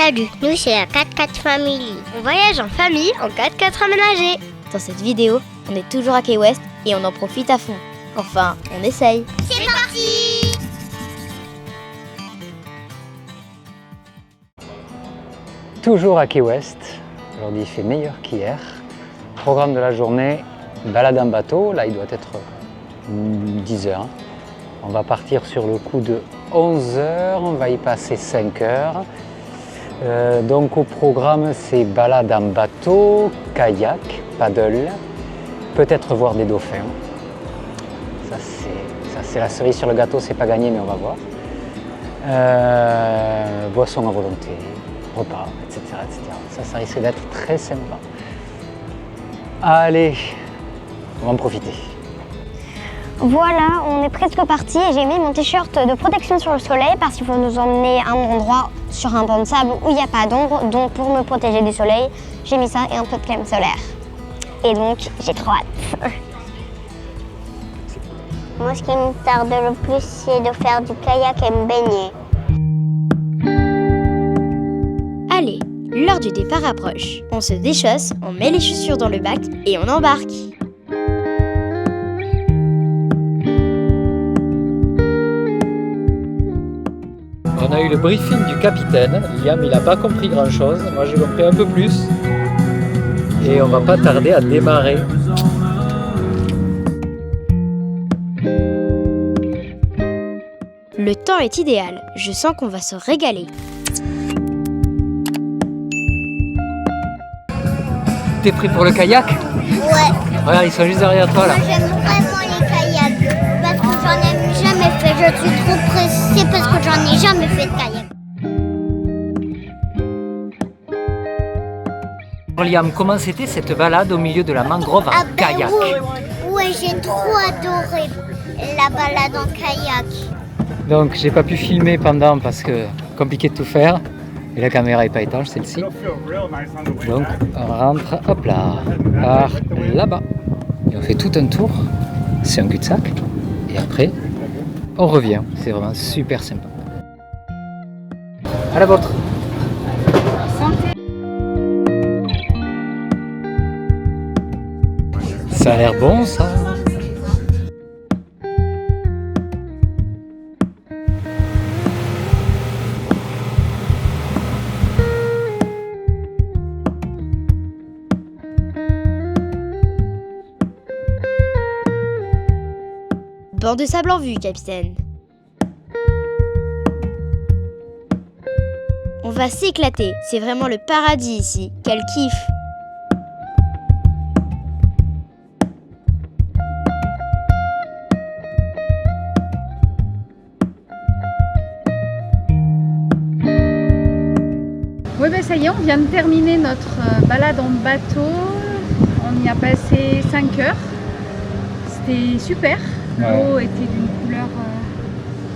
Salut, nous c'est la 4x4 Family. On voyage en famille en 4x4 aménagé. Dans cette vidéo, on est toujours à Key West et on en profite à fond. Enfin, on essaye. C'est parti! Toujours à Key West. Aujourd'hui il fait meilleur qu'hier. Programme de la journée, balade en bateau. Là il doit être 10h. On va partir sur le coup de 11h, on va y passer 5 heures. Donc au programme, c'est balade en bateau, kayak, paddle, peut-être voir des dauphins. Ça c'est la cerise sur le gâteau, c'est pas gagné mais on va voir. Boissons à volonté, repas, etc. Ça risque d'être très sympa. Allez, on va en profiter. Voilà, on est presque parti et j'ai mis mon t-shirt de protection sur le soleil parce qu'il faut nous emmener à un endroit sur un banc de sable où il n'y a pas d'ombre. Donc pour me protéger du soleil, j'ai mis ça et un peu de crème solaire. Et donc j'ai trop hâte. Moi ce qui me tarde le plus c'est de faire du kayak et me baigner. Allez, l'heure du départ approche. On se déchausse, on met les chaussures dans le bac et on embarque. On a eu le briefing du capitaine. Liam, il n'a pas compris grand-chose. Moi, j'ai compris un peu plus. Et on va pas tarder à démarrer. Le temps est idéal. Je sens qu'on va se régaler. T'es prêt pour le kayak? Ouais. Regarde, ils sont juste derrière toi là. Moi j'aime vraiment les kayaks parce que j'en ai jamais fait. Je suis trop pressée parce que j'en ai jamais fait de kayak. Liam, comment c'était cette balade au milieu de la mangrove en kayak? Ouais, j'ai trop adoré la balade en kayak. Donc, j'ai pas pu filmer pendant parce que compliqué de tout faire. Et la caméra n'est pas étanche, celle-ci. Donc, on rentre, hop là, par là-bas. Et on fait tout un tour. C'est un cul-de-sac. Et après, on revient. C'est vraiment super sympa. À la vôtre. Ça a l'air bon, ça. Banc de sable en vue, capitaine. On va s'éclater. C'est vraiment le paradis ici. Quel kiff! Oui, ben ça y est, on vient de terminer notre balade en bateau. On y a passé 5 heures. C'était super. L'eau était d'une couleur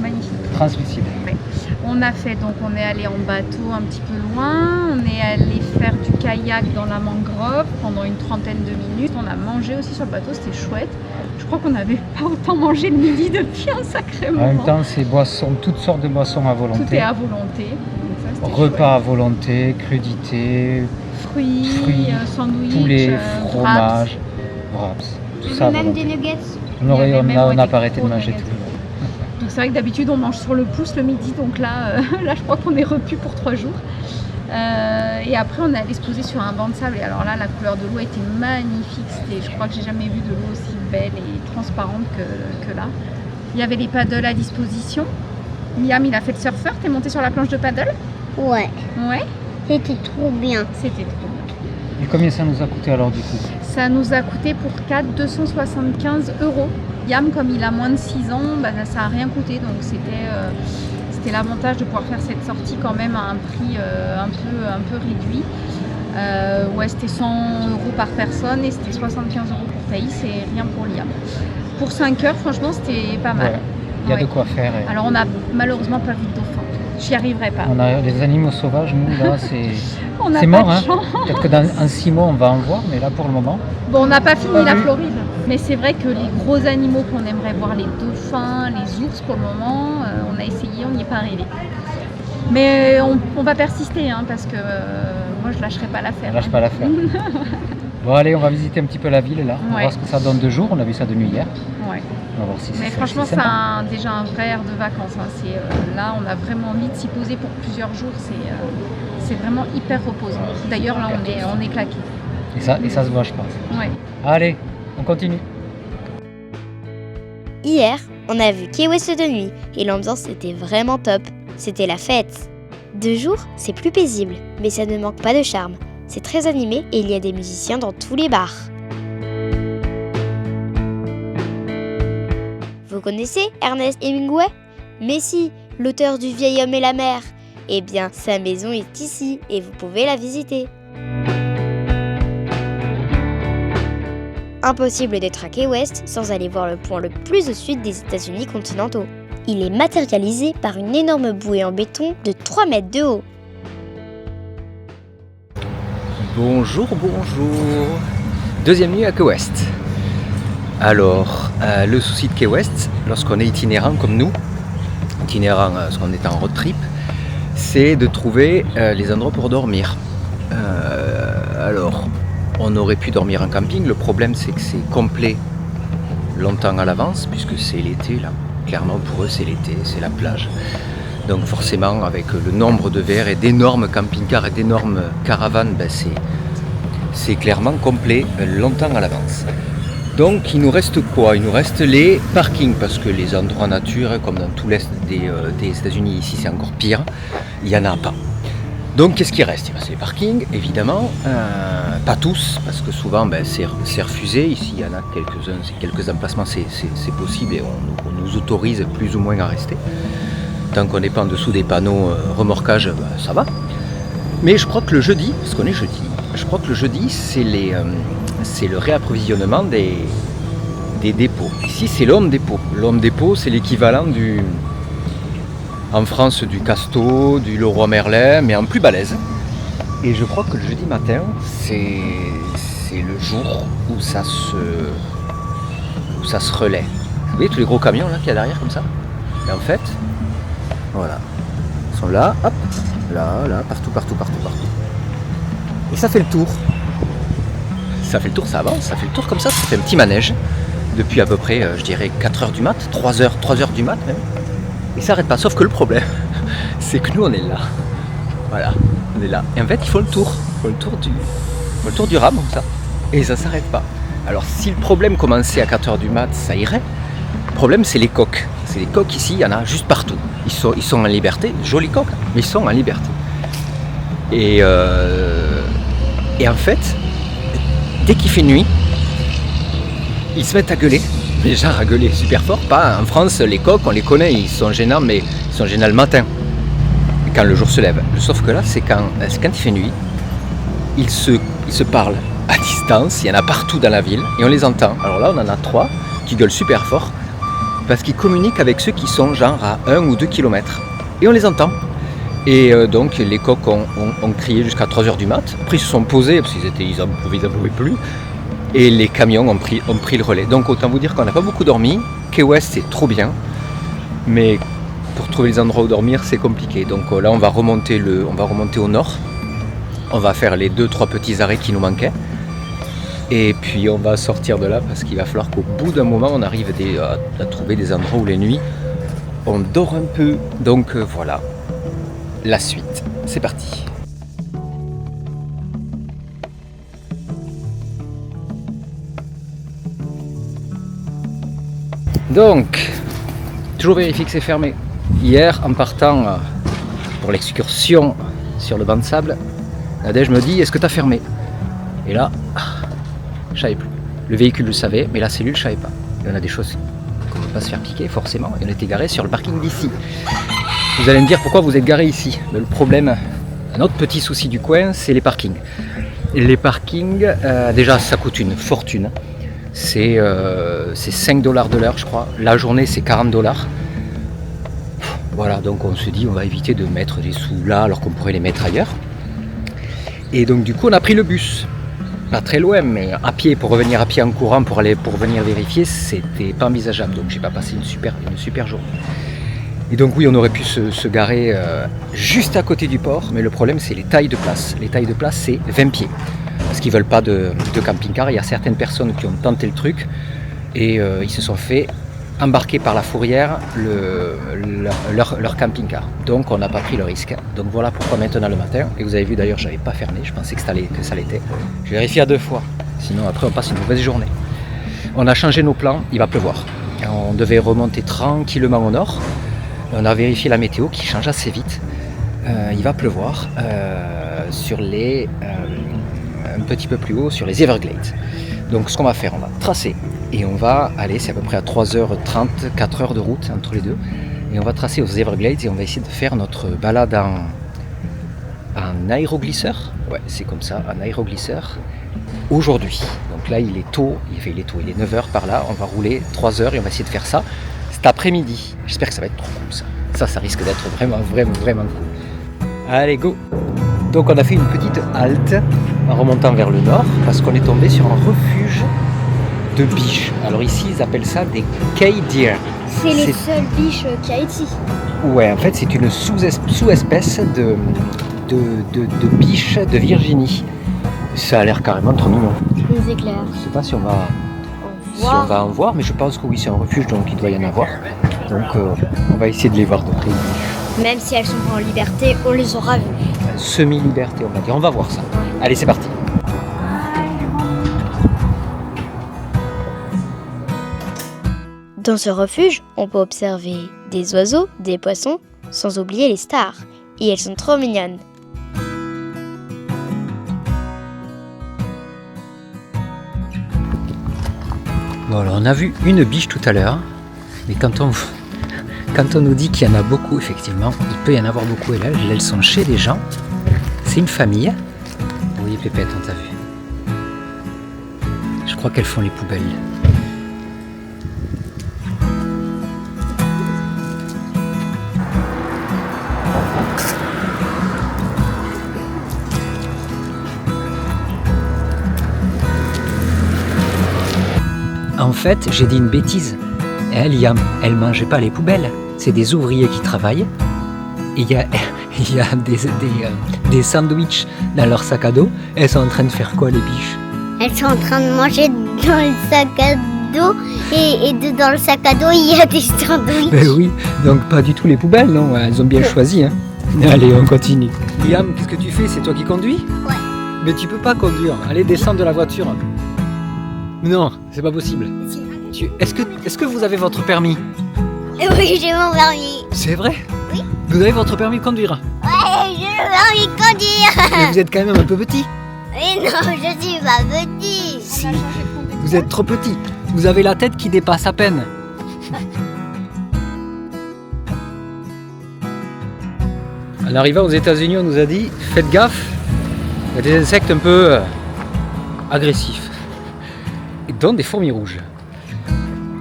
magnifique. Translucide. Ouais. On a fait, donc on est allé en bateau un petit peu loin. On est allé faire du kayak dans la mangrove pendant une trentaine de minutes. On a mangé aussi sur le bateau, c'était chouette. Je crois qu'on n'avait pas autant mangé le midi depuis un sacré moment. En même temps, c'est boissons, toutes sortes de boissons à volonté. Tout est à volonté. Repas à volonté, crudité, fruits, sandwich, poulet, fromage, wraps, tout ça à volonté. Des nuggets. On n'a pas arrêté de manger tout. Donc c'est vrai que d'habitude on mange sur le pouce le midi, donc là, là je crois qu'on est repu pour 3 jours. Et après on est allé se poser sur un banc de sable et alors là la couleur de l'eau était magnifique. Je crois que j'ai jamais vu de l'eau aussi belle et transparente que là. Il y avait les paddles à disposition. Liam il a fait le surfeur, t'es monté sur la planche de paddle? Ouais, Ouais, c'était trop bien. c'était trop bien. Et combien ça nous a coûté alors du coup? Ça nous a coûté pour 4 275 €. Yam, comme il a moins de 6 ans, bah, ça n'a rien coûté. Donc c'était l'avantage de pouvoir faire cette sortie quand même à un prix un peu réduit. Ouais, c'était 100 € par personne et c'était 75 € pour Thaïs et rien pour Liam. Pour 5 heures, franchement, c'était pas mal. Ouais, il y a de quoi faire. Alors on n'a malheureusement pas vu de dauphin. J'y arriverai pas. On a les animaux sauvages, nous là, c'est On a c'est pas mort. de Hein. chance. Peut-être que dans 6 mois, on va en voir, mais là pour le moment. Bon, on n'a pas fini la vu. Floride, mais c'est vrai que les gros animaux qu'on aimerait voir, les dauphins, les ours pour le moment, on a essayé, on n'y est pas arrivé. Mais on va persister hein, parce que moi je lâcherai pas l'affaire. Lâche pas l'affaire. Bon allez, on va visiter un petit peu la ville là. On va Ouais. voir ce que ça donne 2 jours. On a vu ça de nuit hier. Ouais. On va voir si Mais c'est franchement, c'est c'est sympa. déjà un vrai air de vacances. Hein. Là, on a vraiment envie de s'y poser pour plusieurs jours. C'est vraiment hyper reposant. D'ailleurs, là, on est claqué. Et ça se voit, je pense. Ouais. Allez, on continue. Hier, on a vu Key West de nuit et l'ambiance était vraiment top. C'était la fête. De jour, c'est plus paisible, mais ça ne manque pas de charme. C'est très animé et il y a des musiciens dans tous les bars. Vous connaissez Ernest Hemingway? Mais si, l'auteur du Vieil homme et la mer. Eh bien, sa maison est ici et vous pouvez la visiter. Impossible d'être à Key West sans aller voir le point le plus au sud des États-Unis continentaux. Il est matérialisé par une énorme bouée en béton de 3 mètres de haut. Bonjour, bonjour. Deuxième nuit à Key West. Alors, le souci de Key West, lorsqu'on est itinérant comme nous, parce qu'on est en road trip, c'est de trouver les endroits pour dormir. Alors, on aurait pu dormir en camping, le problème c'est que c'est complet longtemps à l'avance, puisque c'est l'été là. Clairement pour eux c'est l'été, c'est la plage. Donc forcément avec le nombre de verres et d'énormes camping-cars et d'énormes caravanes, c'est clairement complet longtemps à l'avance. Donc il nous reste quoi? Il nous reste les parkings, parce que les endroits nature, comme dans tout l'est des États-Unis, ici c'est encore pire, il n'y en a pas. Donc qu'est-ce qui reste? C'est les parkings, évidemment, pas tous, parce que souvent c'est refusé. Ici il y en a quelques-uns, quelques emplacements c'est possible et on nous autorise plus ou moins à rester. Tant qu'on n'est pas en dessous des panneaux remorquage, ça va. Mais je crois que le jeudi, parce qu'on est jeudi, je crois que le jeudi c'est le réapprovisionnement des dépôts. Ici c'est l'homme dépôt. L'homme dépôt c'est l'équivalent en France du Casto, du Leroy Merlin, mais en plus balèze. Et je crois que le jeudi matin, c'est le jour où ça se relaie. Vous voyez tous les gros camions là qu'il y a derrière comme ça? Et en fait, voilà, ils sont là, hop, là, partout. Et ça fait le tour. Ça fait le tour, ça avance, ça fait le tour comme ça fait un petit manège. Depuis à peu près, je dirais 4h du mat, 3h du mat même. Et ça n'arrête pas, sauf que le problème, c'est que nous on est là. Voilà, on est là. Et en fait, il faut le tour. Il faut le tour du ram comme ça. Et ça s'arrête pas. Alors si le problème commençait à 4h du mat, ça irait. Le problème c'est les coqs. C'est les coqs ici, il y en a juste partout. Ils sont en liberté, jolis coqs, mais ils sont en liberté. Et en fait, dès qu'il fait nuit, ils se mettent à gueuler. Déjà à gueuler super fort, pas en France, les coqs on les connaît, ils sont gênants, mais ils sont gênants le matin, quand le jour se lève. Sauf que là, c'est quand il fait nuit, ils se parlent à distance, il y en a partout dans la ville, et on les entend. Alors là, on en a 3 qui gueulent super fort, parce qu'ils communiquent avec ceux qui sont genre à 1 ou 2 km. Et on les entend. Et donc les coqs ont crié jusqu'à 3h du mat, après ils se sont posés, parce qu'ils n'en pouvaient plus. Et les camions ont pris le relais. Donc autant vous dire qu'on n'a pas beaucoup dormi. Key West c'est trop bien, mais pour trouver les endroits où dormir c'est compliqué. Donc là on va remonter au nord. On va faire les 2-3 petits arrêts qui nous manquaient. Et puis on va sortir de là parce qu'il va falloir qu'au bout d'un moment on arrive à trouver des endroits où les nuits on dort un peu. Donc voilà, la suite. C'est parti. Donc, toujours vérifier que c'est fermé. Hier, en partant pour l'excursion sur le banc de sable, Nadège me dit, est-ce que tu as fermé? Et là, je savais plus. Le véhicule le savait, mais la cellule, je savais pas. Et on a des choses qu'on ne peut pas se faire piquer, forcément. Et on était garé sur le parking d'ici. Vous allez me dire pourquoi vous êtes garé ici. Mais le problème, un autre petit souci du coin, c'est les parkings. Et les parkings, déjà, ça coûte une fortune. C'est 5$ de l'heure, je crois. La journée, c'est 40$. Voilà, donc on se dit, on va éviter de mettre des sous là alors qu'on pourrait les mettre ailleurs. Et donc du coup, on a pris le bus. Pas très loin, mais à pied, pour revenir à pied en courant, pour venir vérifier, c'était pas envisageable. Donc j'ai pas passé une super journée. Et donc oui, on aurait pu se garer juste à côté du port, mais le problème c'est les tailles de place. Les tailles de place c'est 20 pieds, parce qu'ils ne veulent pas de camping-car. Il y a certaines personnes qui ont tenté le truc et ils se sont fait embarquer par la fourrière leur camping-car. Donc on n'a pas pris le risque. Donc voilà pourquoi maintenant le matin, et vous avez vu d'ailleurs je n'avais pas fermé, je pensais que ça l'était. Je vérifie à 2 fois, sinon après on passe une mauvaise journée. On a changé nos plans, il va pleuvoir. On devait remonter tranquillement au nord. On a vérifié la météo qui change assez vite. Il va pleuvoir sur un petit peu plus haut sur les Everglades. Donc ce qu'on va faire, on va tracer et on va aller, c'est à peu près à 3h30, 4h de route entre les deux. Et on va tracer aux Everglades et on va essayer de faire notre balade en aéroglisseur. Ouais, c'est comme ça, en aéroglisseur. Aujourd'hui. Donc là, il est tôt, il est 9h par là. On va rouler 3h et on va essayer de faire ça cet après-midi. J'espère que ça va être trop cool ça. Ça risque d'être vraiment cool. Allez, go! Donc on a fait une petite halte en remontant vers le nord parce qu'on est tombé sur un refuge de biches. Alors ici, ils appellent ça des Kay Deer. C'est les seules biches qu'il y a ici. Ouais, en fait, c'est une sous-espèce de biche de Virginie. Ça a l'air carrément trop mignon. Les éclairs. Je sais pas si on va en voir, mais je pense que oui, c'est un refuge, donc il doit y en avoir. Donc on va essayer de les voir de près. Même si elles sont pas en liberté, on les aura vues. Semi-liberté, on va dire. On va voir ça. Allez, c'est parti. Dans ce refuge, on peut observer des oiseaux, des poissons, sans oublier les stars. Et elles sont trop mignonnes. Bon, alors on a vu une biche tout à l'heure, mais quand on nous dit qu'il y en a beaucoup, effectivement, il peut y en avoir beaucoup. Et là, elles sont chez des gens. C'est une famille. Oui, Pépette, on t'a vu. Je crois qu'elles font les poubelles. En fait, j'ai dit une bêtise. Elle mangeait pas les poubelles. C'est des ouvriers qui travaillent. Et il y a des sandwichs dans leur sac à dos. Elles sont en train de faire quoi, les biches? Elles sont en train de manger dans le sac à dos. Et dans le sac à dos, il y a des sandwichs. Ben oui, donc pas du tout les poubelles, non. Elles ont bien choisi. Hein. Allez, on continue. Liam, qu'est-ce que tu fais? C'est toi qui conduis? Ouais. Mais tu peux pas conduire. Allez, descends de la voiture. Non, c'est pas possible. Est-ce que vous avez votre permis? Oui, j'ai mon permis. C'est vrai? Oui. Vous avez votre permis de conduire? Ouais, j'ai le permis de conduire. Mais vous êtes quand même un peu petit. Mais non, je suis pas petit. Si. Vous êtes trop petit. Vous avez la tête qui dépasse à peine. En arrivant aux États-Unis, on nous a dit faites gaffe, il y a des insectes un peu agressifs, et dont des fourmis rouges.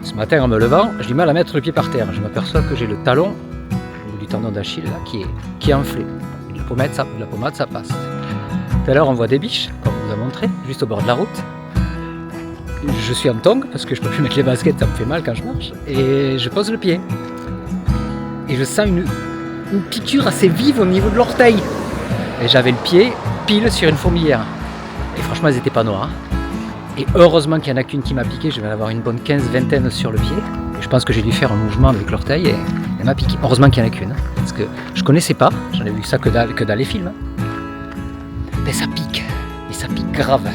Ce matin, en me levant, j'ai du mal à mettre le pied par terre. Je m'aperçois que j'ai le talon au bout du tendon d'Achille là, qui est enflé. De la pommade, ça passe. Tout à l'heure, on voit des biches, comme on vous a montré, juste au bord de la route. Je suis en tongs parce que je peux plus mettre les baskets, ça me fait mal quand je marche. Et je pose le pied. Et je sens une piqûre assez vive au niveau de l'orteil. Et j'avais le pied pile sur une fourmilière. Et franchement, elles n'étaient pas noires. Et heureusement qu'il n'y en a qu'une qui m'a piqué. Je vais en avoir une bonne vingtaine sur le pied. Et je pense que j'ai dû faire un mouvement avec l'orteil et elle m'a piqué. Heureusement qu'il n'y en a qu'une. Parce que je connaissais pas. J'en ai vu ça que dans les films. Mais ça pique. Et ça pique grave.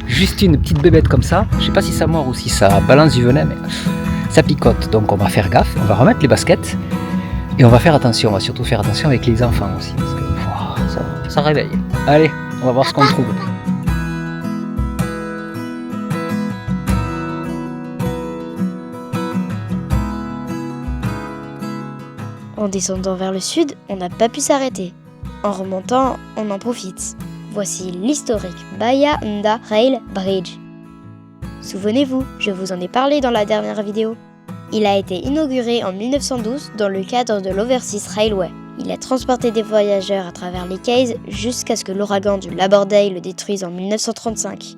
Juste une petite bébête comme ça. Je sais pas si ça mord ou si ça balance du venin, mais ça picote. Donc on va faire gaffe. On va remettre les baskets. Et on va faire attention. On va surtout faire attention avec les enfants aussi. Parce que ça réveille. Allez, on va voir ce qu'on trouve. En descendant vers le sud, on n'a pas pu s'arrêter. En remontant, on en profite. Voici l'historique Bahia Nda Rail Bridge. Souvenez-vous, je vous en ai parlé dans la dernière vidéo. Il a été inauguré en 1912 dans le cadre de l'Overseas Railway. Il a transporté des voyageurs à travers les Keys jusqu'à ce que l'ouragan du Labor Day le détruise en 1935.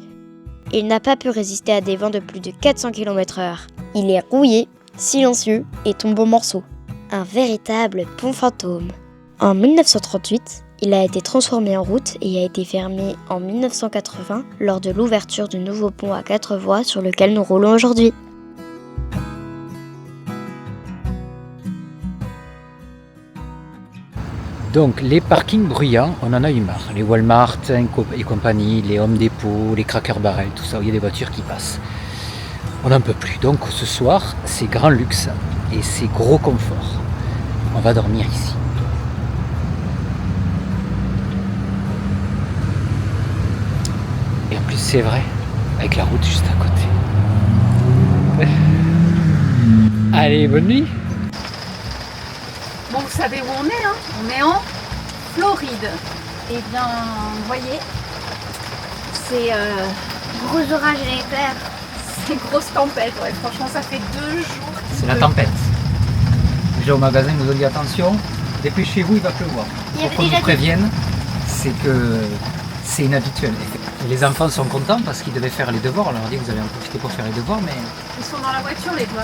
Il n'a pas pu résister à des vents de plus de 400 km/h. Il est rouillé, silencieux et tombe en morceaux. un véritable pont fantôme. En 1938, il a été transformé en route et a été fermé en 1980 lors de l'ouverture du nouveau pont à 4 voies sur lequel nous roulons aujourd'hui. Donc les parkings bruyants, on en a eu marre. Les Walmart et compagnie, les Home Depot, les Cracker Barrel, tout ça, où il y a des voitures qui passent. On n'en peut plus. Donc ce soir, c'est grand luxe et c'est gros confort. On va dormir ici. Et en plus c'est vrai, avec la route juste à côté. Allez, bonne nuit. Bon, vous savez où on est, hein? On est en Floride. Eh bien, vous voyez, c'est Gros orage et éclairs. c'est grosse tempête. Ouais, franchement, ça fait 2 jours. C'est la tempête. Déjà au magasin, ils nous ont dit attention, dépêchez-vous, il va pleuvoir. Il y Pour avait qu'on déjà nous prévienne, c'est que c'est inhabituel. Et les enfants sont contents parce qu'ils devaient faire les devoirs. On leur a dit que vous allez en profiter pour faire les devoirs, mais Ils sont dans la voiture, les doigts.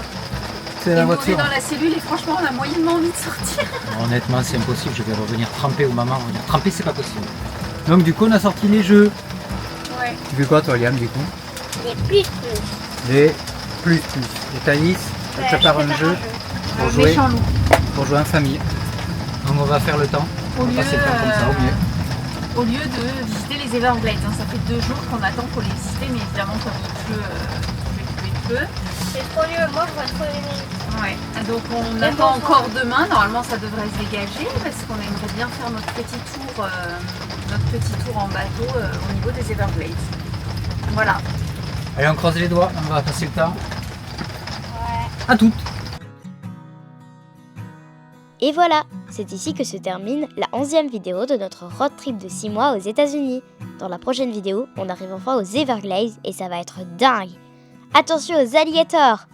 c'est Et la nous, on est voiture. dans la cellule et franchement, on a moyennement envie de sortir. Honnêtement, c'est impossible. Je vais revenir tremper au maman. Revenir tremper, c'est pas possible. Donc du coup, on a sorti les jeux. Ouais. Tu fais quoi toi, Liam, du coup? Les plus. Les plus. Et Thaïs, tu prépares un jeu pour Un jouer, méchant loup. pour jouer en famille. Donc on va faire le temps. Au On va lieu, passer le temps comme ça, au mieux. Au lieu de visiter les Everglades, hein. Ça fait 2 jours qu'on attend pour les visiter, mais évidemment, comme il pleut, C'est trop mieux. Moi, je vois trop aimer. Ouais. Donc on Et attend bon, encore demain. Normalement, ça devrait se dégager parce qu'on aimerait bien faire notre petit tour en bateau au niveau des Everglades. Voilà. Allez, on croise les doigts, on va passer le temps. À toutes. Et voilà, c'est ici que se termine la 11e vidéo de notre road trip de 6 mois aux États-Unis. Dans la prochaine vidéo, on arrive enfin aux Everglades et ça va être dingue. Attention aux alligators!